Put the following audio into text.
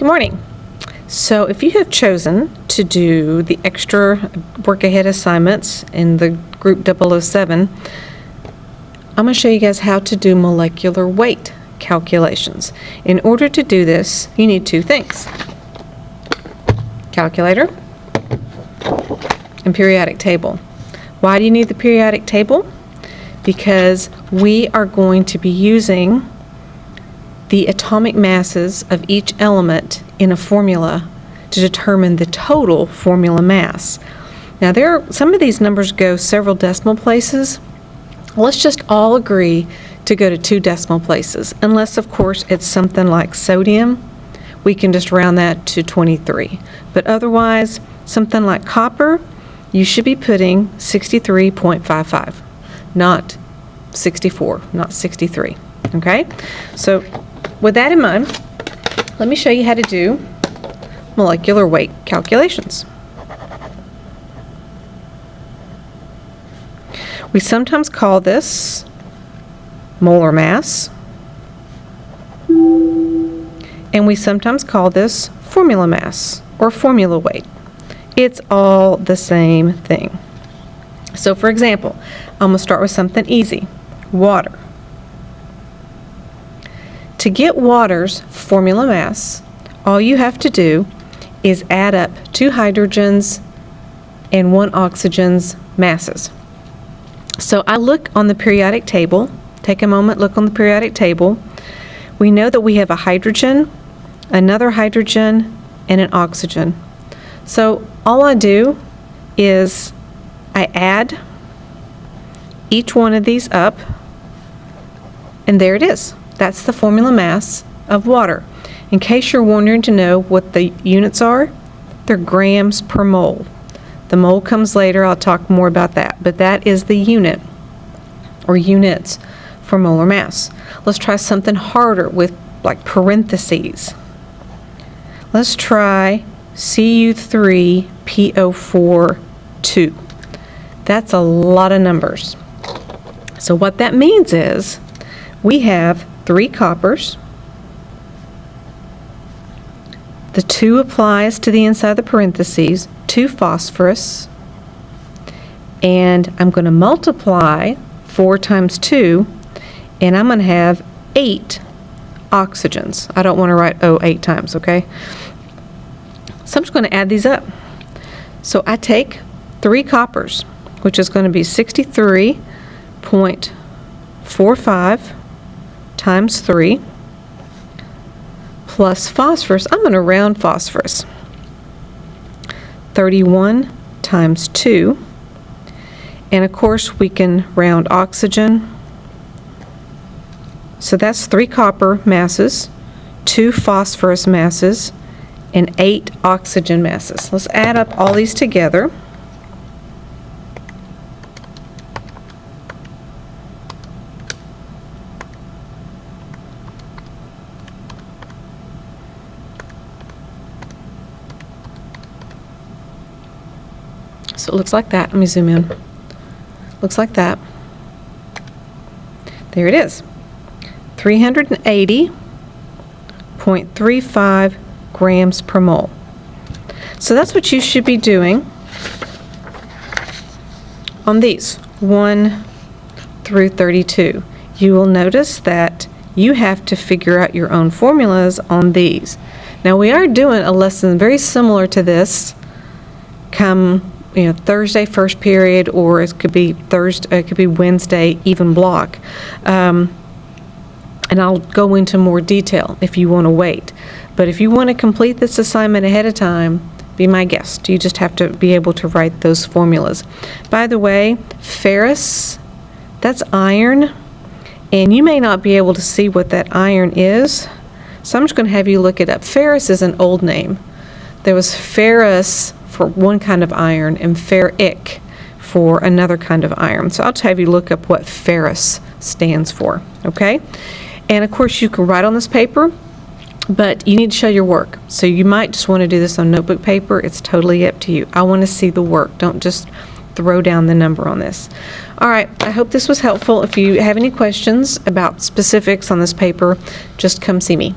Good morning. So if you have chosen to do the extra work ahead assignments in the group 007, I'm going to show you guys how to do molecular weight calculations. In order to do this, you need two things: calculator and periodic table. Why do you need the periodic table? Because we are going to be using the atomic masses of each element in a formula to determine the total formula mass. Now some of these numbers go several decimal places. Let's just all agree to go to 2 decimal places, unless of course it's something like sodium. We can just round that to 23. But otherwise, something like copper, you should be putting 63.55, not 64, not 63. Okay? So with that in mind, let me show you how to do molecular weight calculations. We sometimes call this molar mass, and we sometimes call this formula mass or formula weight. It's all the same thing. So for example, I'm going to start with something easy: water. To get water's formula mass, all you have to do is add up 2 hydrogens and 1 oxygen's masses. So I look on the periodic table. Take a moment, look on the periodic table. We know that we have a hydrogen, another hydrogen, and an oxygen. So all I do is I add each one of these up, and there it is. That's the formula mass of water. In case you're wondering to know what the units are, they're grams per mole. The mole comes later. I'll talk more about that. But that is the unit or units for molar mass. Let's try something harder with like parentheses. Let's try Cu3PO4 2. That's a lot of numbers. So what that means is we have 3 coppers. The 2 applies to the inside of the parentheses, 2 phosphorus, and I'm going to multiply 4 times 2, and I'm going to have 8 oxygens. I don't want to write 8 times, okay? So I'm just going to add these up. So I take 3 coppers, which is going to be 63.45 times 3, plus phosphorus. I'm going to round phosphorus. 31 times 2. And of course we can round oxygen. So that's 3 copper masses, 2 phosphorus masses, and 8 oxygen masses. Let's add up all these together. So it looks like that. Let me zoom in. Looks like that. There it is. 380.35 grams per mole. So that's what you should be doing on these 1 through 32. You will notice that you have to figure out your own formulas on these. Now we are doing a lesson very similar to this come Thursday first period, or it could be Wednesday even block, and I'll go into more detail if you want to wait. But if you want to complete this assignment ahead of time, be my guest. You just have to be able to write those formulas. By the way, ferrous, that's iron, and you may not be able to see what that iron is, so I'm just going to have you look it up. Ferrous is an old name. There was ferrous for one kind of iron and ferric for another kind of iron. So I'll just have you look up what ferrous stands for, okay? And of course you can write on this paper, but you need to show your work. So you might just want to do this on notebook paper. It's totally up to you. I want to see the work. Don't just throw down the number on this. All right, I hope this was helpful. If you have any questions about specifics on this paper, just come see me.